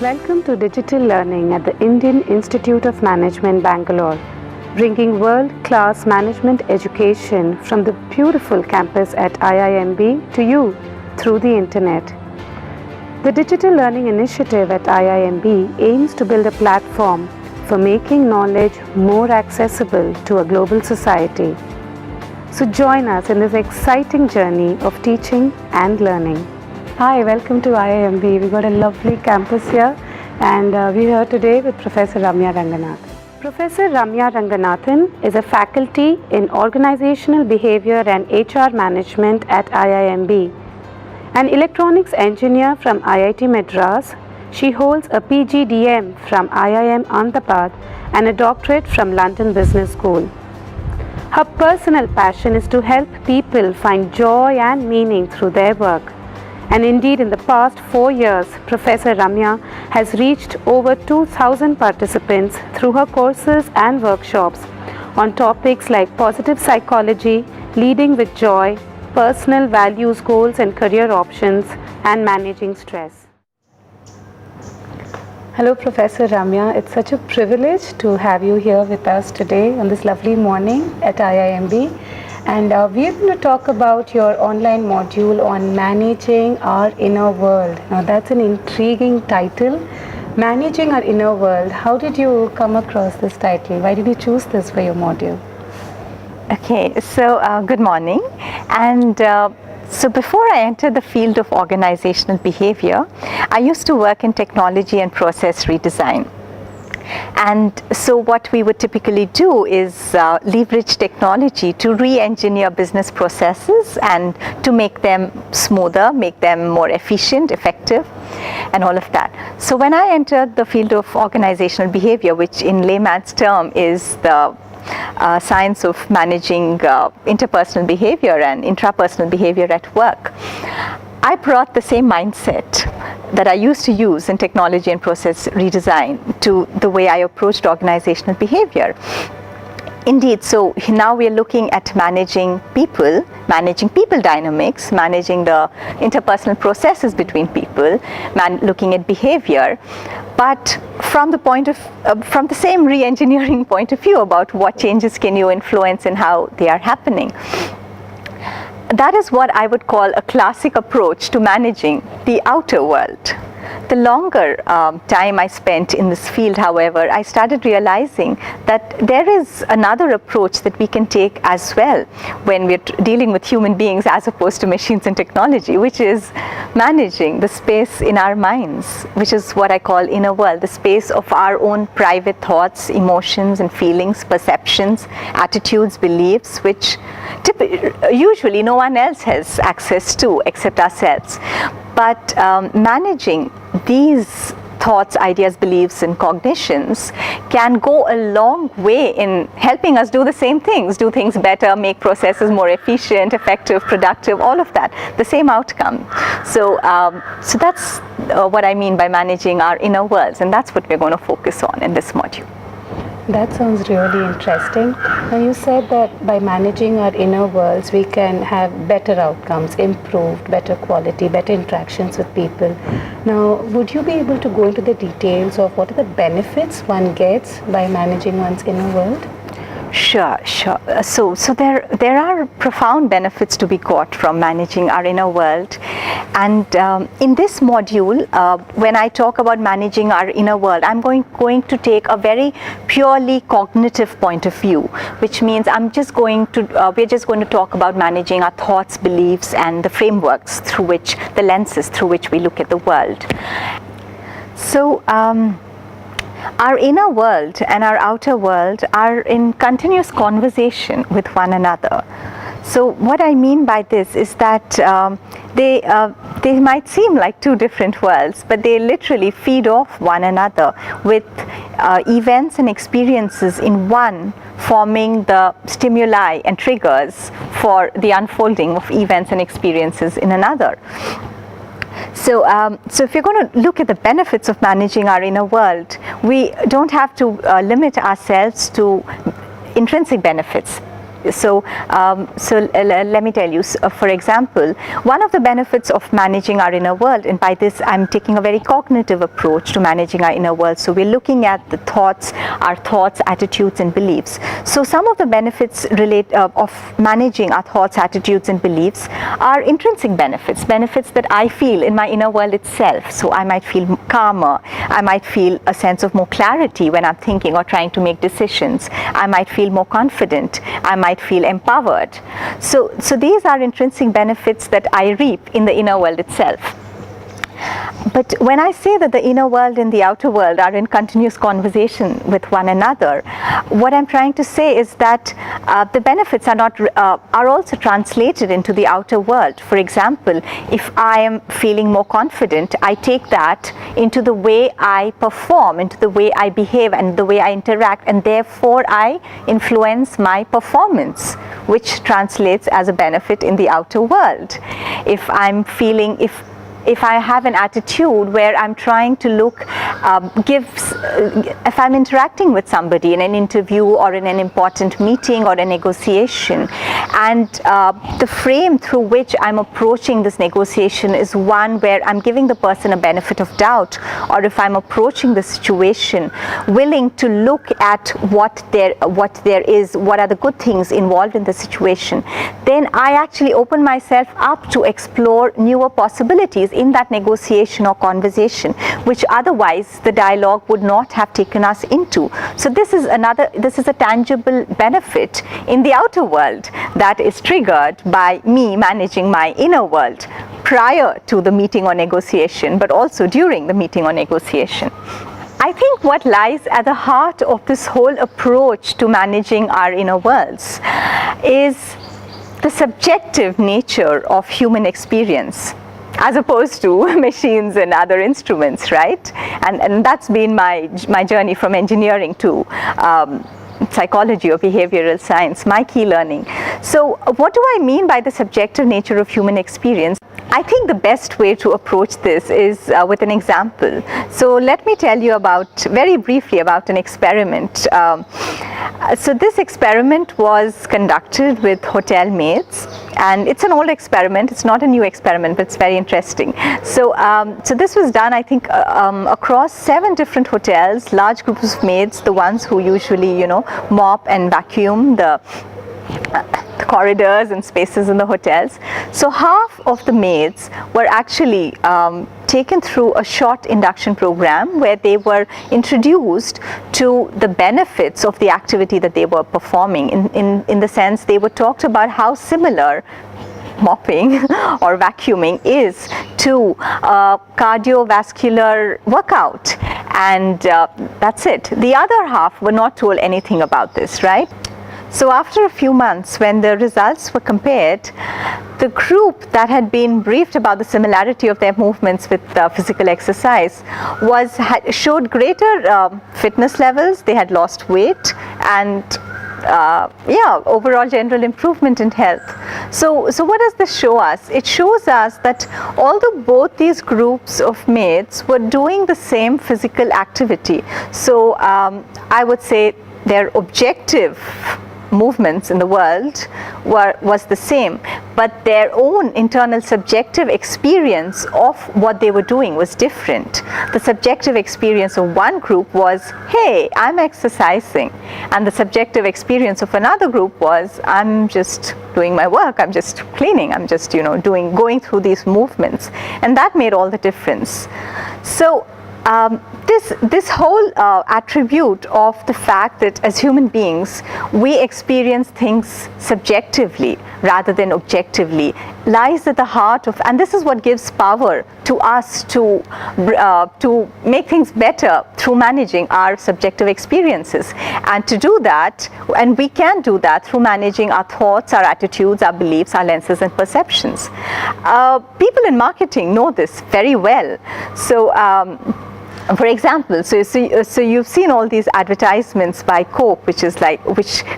Welcome to Digital Learning at the Indian Institute of Management, Bangalore, bringing world-class management education from the beautiful campus at IIMB to you through the internet. The Digital Learning Initiative at IIMB aims to build a platform for making knowledge more accessible to a global society. So join us in this exciting journey of teaching and learning. Hi, welcome to IIMB. We got a lovely campus here and we're here today with Professor Ramya Ranganathan. Professor Ramya Ranganathan is a faculty in Organizational Behavior and HR Management at IIMB. An electronics engineer from IIT Madras, she holds a PGDM from IIM Ahmedabad and a doctorate from London Business School. Her personal passion is to help people find joy and meaning through their work. And indeed, in the past 4 years, Professor Ramya has reached over 2,000 participants through her courses and workshops on topics like positive psychology, leading with joy, personal values, goals and career options, and managing stress. Hello, Professor Ramya. It's such a privilege to have you here with us today on this lovely morning at IIMB. And we're going to talk about your online module on managing our inner world. Now that's an intriguing title, Managing Our Inner World. How did you come across this title? Why did you choose this for your module? Okay, so good morning. And so before I entered the field of organizational behavior, I used to work in technology and process redesign. And so what we would typically do is leverage technology to re-engineer business processes and to make them smoother, make them more efficient, effective, and all of that. So when I entered the field of organizational behavior, which in layman's term is the science of managing interpersonal behavior and intrapersonal behavior at work, I brought the same mindset that I used to use in technology and process redesign to the way I approached organizational behavior. Indeed, so now we are looking at managing people dynamics, managing the interpersonal processes between people, looking at behavior, but from the same re-engineering point of view about what changes can you influence and how they are happening. That is what I would call a classic approach to managing the outer world. The longer time I spent in this field, however, I started realizing that there is another approach that we can take as well when we're dealing with human beings as opposed to machines and technology, which is managing the space in our minds, which is what I call inner world, the space of our own private thoughts, emotions and feelings, perceptions, attitudes, beliefs, which usually no one else has access to except ourselves. But managing these thoughts, ideas, beliefs, and cognitions can go a long way in helping us do the same things, do things better, make processes more efficient, effective, productive, all of that, the same outcome. So that's what I mean by managing our inner worlds, and that's what we're going to focus on in this module. That sounds really interesting. Now you said that by managing our inner worlds, we can have better outcomes, improved, better quality, better interactions with people. Now, would you be able to go into the details of what are the benefits one gets by managing one's inner world? Sure. So there are profound benefits to be got from managing our inner world. And in this module, when I talk about managing our inner world, I'm going to take a very purely cognitive point of view, which means we're just going to talk about managing our thoughts, beliefs, and the frameworks the lenses through which we look at the world. So our inner world and our outer world are in continuous conversation with one another. So what I mean by this is that they might seem like two different worlds, but they literally feed off one another, with events and experiences in one forming the stimuli and triggers for the unfolding of events and experiences in another. So if you're going to look at the benefits of managing our inner world, we don't have to limit ourselves to intrinsic benefits. Let me tell you, for example, one of the benefits of managing our inner world, and by this I'm taking a very cognitive approach to managing our inner world. So we're looking at the thoughts, our thoughts, attitudes and beliefs. So some of the benefits of managing our thoughts, attitudes and beliefs are intrinsic benefits that I feel in my inner world itself. So I might feel calmer, I might feel a sense of more clarity when I'm thinking or trying to make decisions. I might feel more confident, I might feel empowered. So these are intrinsic benefits that I reap in the inner world itself. But when I say that the inner world and the outer world are in continuous conversation with one another, what I'm trying to say is that the benefits are also translated into the outer world. For example, if I am feeling more confident, I take that into the way I perform, into the way I behave and the way I interact, and therefore I influence my performance, which translates as a benefit in the outer world. If I have an attitude where I'm trying to if I'm interacting with somebody in an interview or in an important meeting or a negotiation, and the frame through which I'm approaching this negotiation is one where I'm giving the person a benefit of doubt, or if I'm approaching the situation willing to look at what there is, what are the good things involved in the situation, then I actually open myself up to explore newer possibilities in that negotiation or conversation, which otherwise the dialogue would not have taken us into. So this is a tangible benefit in the outer world that is triggered by me managing my inner world prior to the meeting or negotiation, but also during the meeting or negotiation. I think what lies at the heart of this whole approach to managing our inner worlds is the subjective nature of human experience, as opposed to machines and other instruments, right? And that's been my journey from engineering to psychology or behavioral science, my key learning. So what do I mean by the subjective nature of human experience? I think the best way to approach this is with an example. So let me tell you very briefly about an experiment. So this experiment was conducted with hotel maids, and it's an old experiment. It's not a new experiment, but it's very interesting. So this was done, I think, across 7 different hotels, large groups of maids, the ones who usually, mop and vacuum the corridors and spaces in the hotels. So half of the maids were actually taken through a short induction program where they were introduced to the benefits of the activity that they were performing. In the sense, they were talked about how similar mopping or vacuuming is to a cardiovascular workout, and that's it. The other half were not told anything about this, right? So after a few months, when the results were compared, the group that had been briefed about the similarity of their movements with physical exercise showed greater fitness levels. They had lost weight and overall general improvement in health. So what does this show us? It shows us that although both these groups of maids were doing the same physical activity, so I would say their objective movements in the world was the same, but their own internal subjective experience of what they were doing was different. The subjective experience of one group was, hey, I'm exercising, and the subjective experience of another group was, I'm just doing my work, I'm just cleaning, I'm just going through these movements, and that made all the difference. So this whole attribute of the fact that as human beings we experience things subjectively rather than objectively lies at the heart of, and this is what gives power to us to make things better through managing our subjective experiences. And to do that, and we can do that through managing our thoughts, our attitudes, our beliefs, our lenses and perceptions. People in marketing know this very well. So for example, so you've seen all these advertisements by Coke, which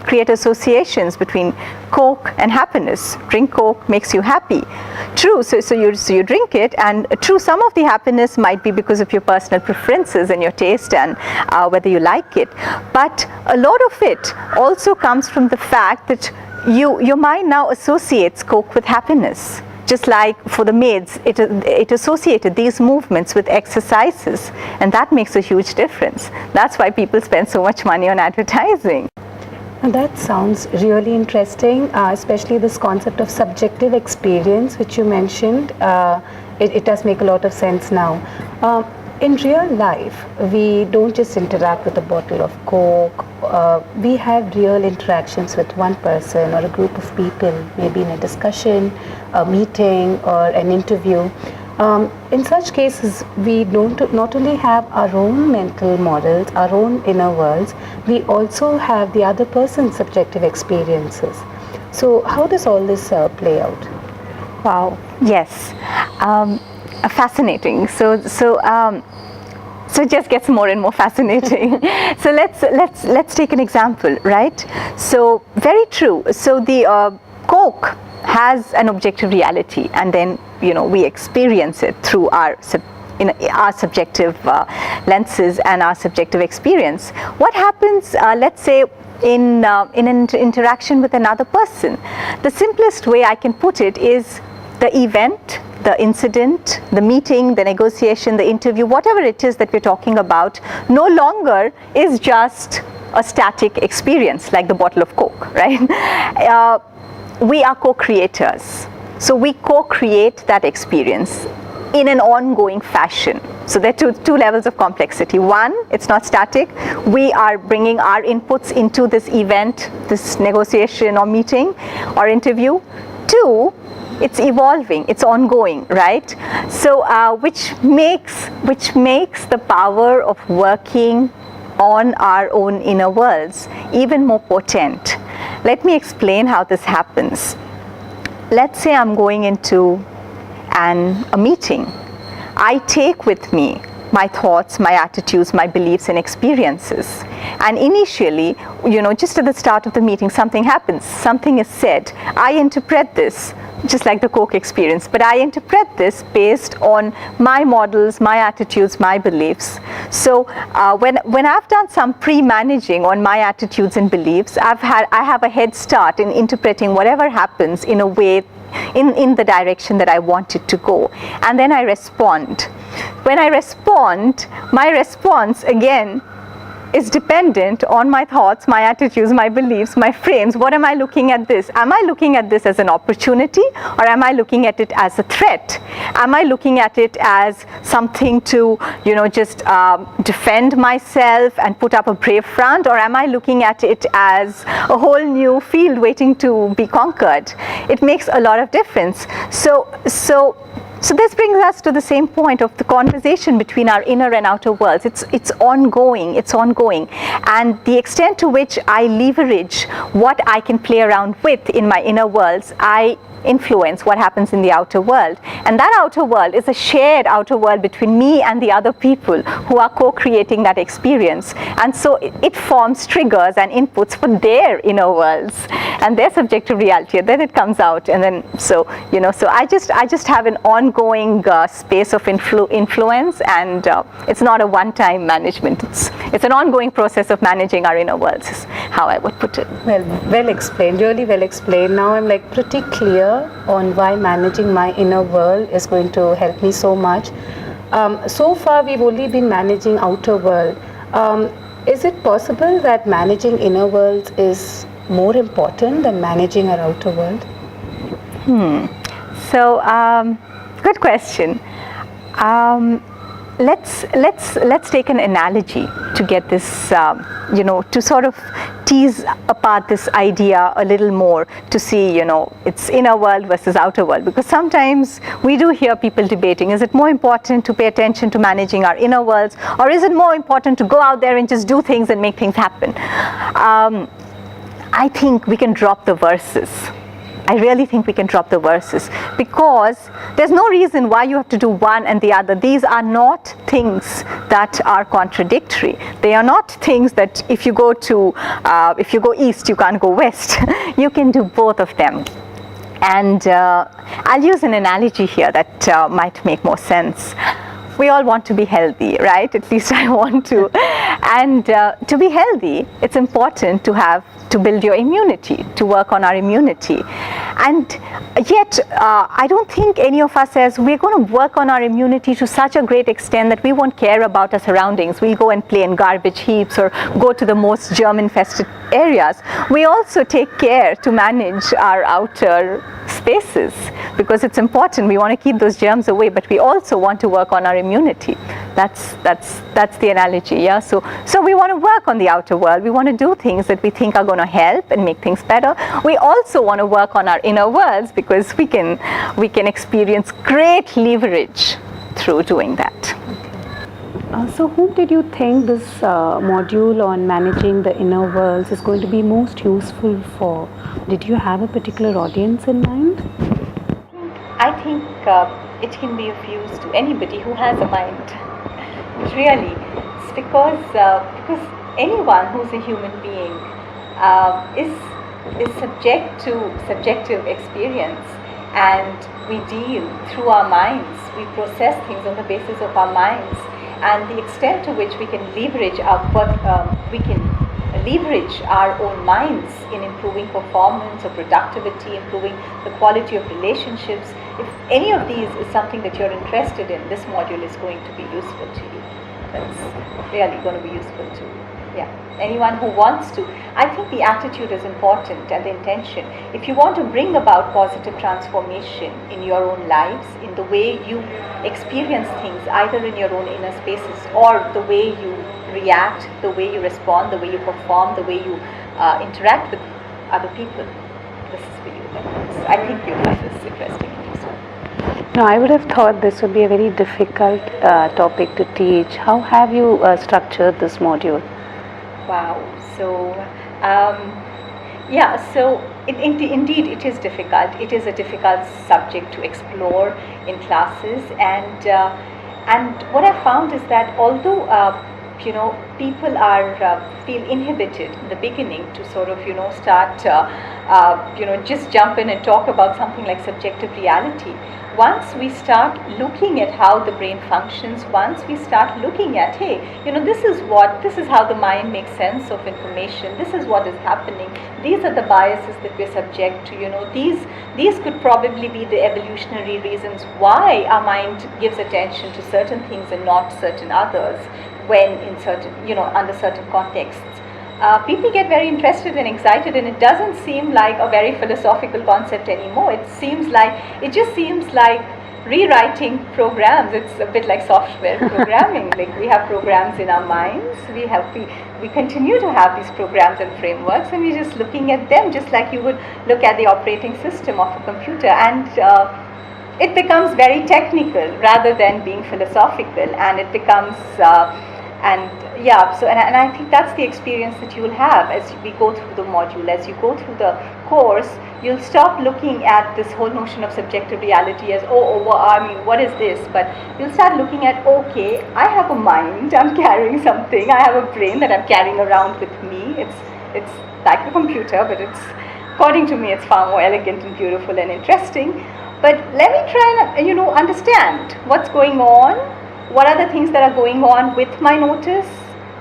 create associations between Coke and happiness. Drink Coke makes you happy. True, so you drink it, and true, some of the happiness might be because of your personal preferences and your taste and whether you like it. But a lot of it also comes from the fact that your mind now associates Coke with happiness. Just like for the maids, it associated these movements with exercises, and that makes a huge difference. That's why people spend so much money on advertising. And that sounds really interesting, especially this concept of subjective experience, which you mentioned. It does make a lot of sense now. In real life, we don't just interact with a bottle of Coke. We have real interactions with one person or a group of people, maybe in a discussion, a meeting, or an interview. In such cases, we don't not only have our own mental models, our own inner worlds, we also have the other person's subjective experiences. So how does all this play out? Wow. Yes. Fascinating. So it just gets more and more fascinating. So let's take an example, right? So very true. So the Coke has an objective reality, and then we experience it through our subjective lenses and our subjective experience. What happens, let's say, in an interaction with another person? The simplest way I can put it is the event, the incident, the meeting, the negotiation, the interview, whatever it is that we're talking about, no longer is just a static experience like the bottle of Coke, right? We are co-creators. So we co-create that experience in an ongoing fashion. So there are two levels of complexity. One, it's not static. We are bringing our inputs into this event, this negotiation or meeting or interview. Two, it's evolving, it's ongoing, right? So which makes the power of working on our own inner worlds even more potent. Let me explain how this happens. Let's say I'm going into a meeting. I take with me my thoughts, my attitudes, my beliefs and experiences. And initially, just at the start of the meeting, something happens, something is said. I interpret this, just like the Coke experience, but I interpret this based on my models, my attitudes, my beliefs. So when I've done some pre-managing on my attitudes and beliefs, I have a head start in interpreting whatever happens in a way, in the direction that I want it to go. And then I respond. When I respond, my response again is dependent on my thoughts, my attitudes, my beliefs, my frames. What am I looking at this? Am I looking at this as an opportunity, or am I looking at it as a threat? Am I looking at it as something to, just defend myself and put up a brave front, or am I looking at it as a whole new field waiting to be conquered? It makes a lot of difference. So this brings us to the same point of the conversation between our inner and outer worlds. It's ongoing, and the extent to which I leverage what I can play around with in my inner worlds, I influence what happens in the outer world. And that outer world is a shared outer world between me and the other people who are co-creating that experience. And so it forms triggers and inputs for their inner worlds and their subjective reality. And then it comes out, and then so I just have an ongoing space of influence, and it's not a one-time management. It's an ongoing process of managing our inner worlds, is how I would put it. Well explained, really well explained. Now I'm pretty clear on why managing my inner world is going to help me so much. So far we've only been managing outer world. Is it possible that managing inner worlds is more important than managing our outer world? So good question. Let's take an analogy to get this, to sort of tease apart this idea a little more, to see, it's inner world versus outer world. Because sometimes we do hear people debating, is it more important to pay attention to managing our inner worlds, or is it more important to go out there and just do things and make things happen? I think we can drop the verses. I really think we can drop the verses, because there's no reason why you have to do one and the other. These are not things that are contradictory. They are not things that if you go east, you can't go west. You can do both of them. And I'll use an analogy here that might make more sense. we all want to be healthy, right? At least I want to. And to be healthy, it's important to build your immunity, to work on our immunity. And yet, I don't think any of us says we're going to work on our immunity to such a great extent that we won't care about our surroundings. We'll go and play in garbage heaps or go to the most germ-infested areas. We also take care to manage our outer spaces because it's important. We want to keep those germs away, but we also want to work on our immunity. That's the analogy, yeah. So we want to work on the outer world. We want to do things that we think are going to help and make things better. We also want to work on our inner worlds because we can experience great leverage through doing that. So whom did you think this module on managing the inner worlds is going to be most useful for? Did you have a particular audience in mind? I think it can be of use to anybody who has a mind. Really, it's because anyone who's a human being is subject to subjective experience, and we deal through our minds. We process things on the basis of our minds, and the extent to which we can leverage our own minds in improving performance or productivity, improving the quality of relationships. If any of these is something that you're interested in, this module is going to be useful to you. That's really going to be useful to you. Yeah, anyone who wants to. I think the attitude is important and the intention. If you want to bring about positive transformation in your own lives, in the way you experience things, either in your own inner spaces or the way you react, the way you respond, the way you perform, the way you interact with other people, this is for you. I think you'll find this interesting and useful. No, I would have thought this would be a very difficult topic to teach. How have you structured this module? Wow. So, indeed it is difficult. It is a difficult subject to explore in classes, and what I found is that although people feel inhibited in the beginning to sort of start just jump in and talk about something like subjective reality. Once we start looking at how the brain functions, once we start looking at, hey, this is how the mind makes sense of information, this is what is happening, these are the biases that we're subject to, these could probably be the evolutionary reasons why our mind gives attention to certain things and not certain others when in certain, under certain contexts. People get very interested and excited, and it doesn't seem like a very philosophical concept anymore. It just seems like rewriting programs. It's a bit like software programming. Like we have programs in our minds. We continue to have these programs and frameworks, and we're just looking at them just like you would look at the operating system of a computer. And it becomes very technical rather than being philosophical, and it becomes and I think that's the experience that you will have as we go through the module. As you go through the course, you'll stop looking at this whole notion of subjective reality as, what is this? But you'll start looking at, okay, I have a mind, I'm carrying something, I have a brain that I'm carrying around with me. It's like a computer, but according to me, it's far more elegant and beautiful and interesting. But let me try and, understand what's going on. What are the things that are going on with my notice,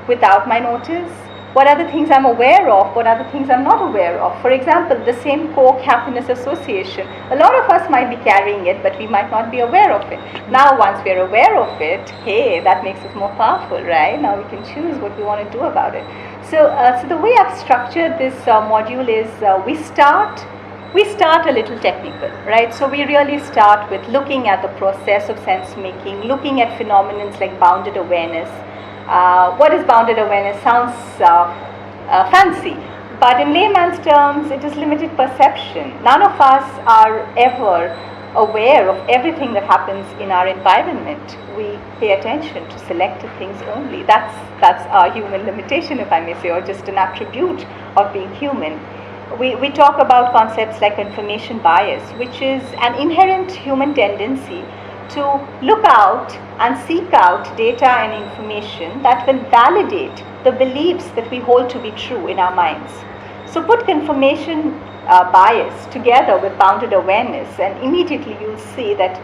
without my notice? What are the things I'm aware of? What are the things I'm not aware of? For example, the same Koch happiness association. A lot of us might be carrying it, but we might not be aware of it. Now, once we're aware of it, hey, that makes us more powerful, right? Now we can choose what we want to do about it. So the way I've structured this module is we start a little technical, right? So we really start with looking at the process of sense making, looking at phenomena like bounded awareness. What is bounded awareness? Sounds fancy, but in layman's terms, it is limited perception. None of us are ever aware of everything that happens in our environment. We pay attention to selected things only. That's our human limitation, if I may say, or just an attribute of being human. We talk about concepts like confirmation bias, which is an inherent human tendency to look out and seek out data and information that will validate the beliefs that we hold to be true in our minds. So put confirmation bias together with bounded awareness, and immediately you'll see that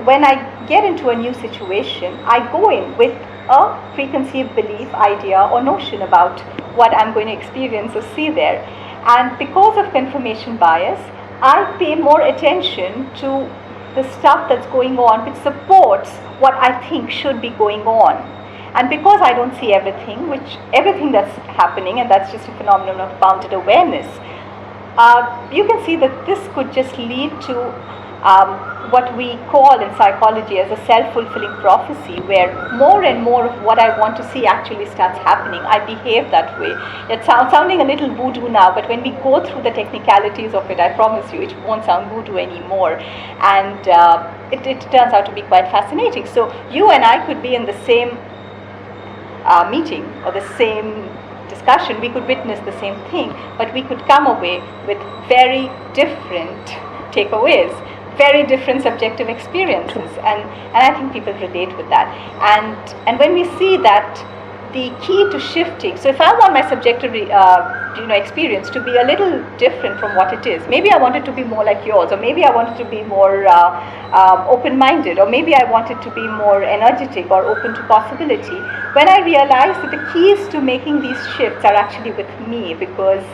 when I get into a new situation, I go in with a preconceived belief, idea, or notion about what I'm going to experience or see there. And because of confirmation bias, I pay more attention to the stuff that's going on which supports what I think should be going on. And because I don't see everything that's happening, and that's just a phenomenon of bounded awareness, you can see that this could just lead to what we call in psychology as a self-fulfilling prophecy, where more and more of what I want to see actually starts happening. I behave that way. It's sounding a little voodoo now, but when we go through the technicalities of it, I promise you it won't sound voodoo anymore. And it turns out to be quite fascinating. So you and I could be in the same meeting or the same discussion, we could witness the same thing, but we could come away with very different takeaways, very different subjective experiences, and I think people relate with that. And when we see that the key to shifting, so if I want my subjective experience to be a little different from what it is, maybe I want it to be more like yours, or maybe I want it to be more open-minded, or maybe I want it to be more energetic or open to possibility. When I realize that the keys to making these shifts are actually with me, because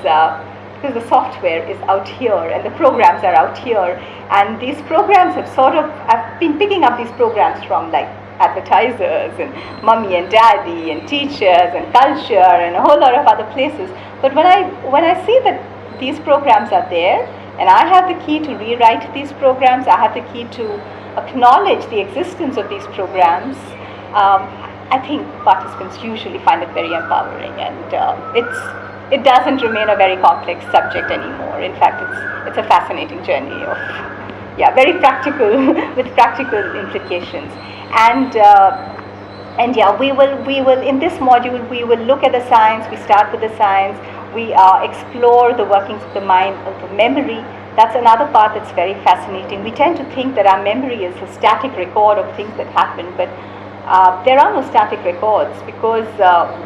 the software is out here and the programs are out here, and these programs I've been picking up these programs from like advertisers and mommy and daddy and teachers and culture and a whole lot of other places. But when I see that these programs are there, and I have the key to rewrite these programs, I have the key to acknowledge the existence of these programs, I think participants usually find it very empowering, and it doesn't remain a very complex subject anymore. In fact, it's a fascinating journey of, very practical with practical implications. And we will in this module we will look at the science. We start with the science. We explore the workings of the mind, of the memory. That's another part that's very fascinating. We tend to think that our memory is a static record of things that happen, but there are no static records, because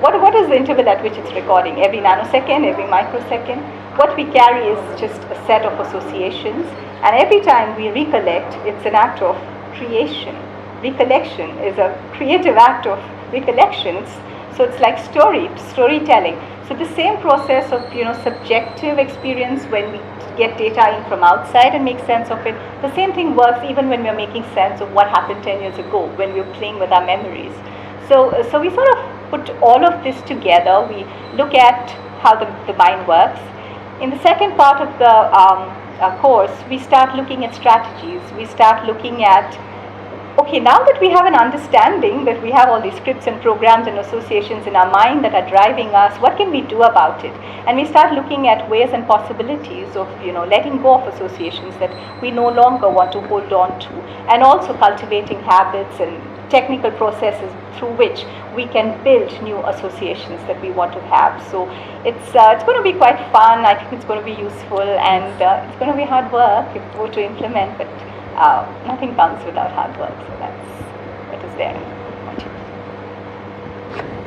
what is the interval at which it's recording? Every nanosecond, every microsecond? What we carry is just a set of associations, and every time we recollect, it's an act of creation. Recollection is a creative act of recollections, so it's like storytelling. So the same process of subjective experience when we get data in from outside and make sense of it, the same thing works even when we're making sense of what happened 10 years ago, when we're playing with our memories. So we sort of put all of this together. We look at how the mind works. In the second part of the course, we start looking at strategies. We start looking at, okay, now that we have an understanding that we have all these scripts and programs and associations in our mind that are driving us, what can we do about it? And we start looking at ways and possibilities of letting go of associations that we no longer want to hold on to, and also cultivating habits and technical processes through which we can build new associations that we want to have. So it's going to be quite fun. I think it's going to be useful, and it's going to be hard work if we go to implement, but nothing comes without hard work, so that's what is there.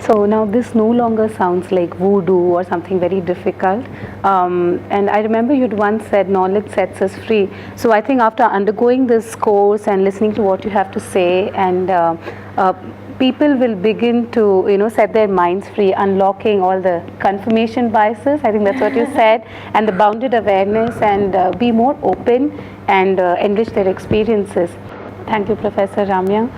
So now this no longer sounds like voodoo or something very difficult. And I remember you'd once said knowledge sets us free. So I think after undergoing this course and listening to what you have to say, and people will begin to set their minds free, unlocking all the confirmation biases. I think that's what you said, and the bounded awareness, and be more open and enrich their experiences. Thank you, Professor Ramya.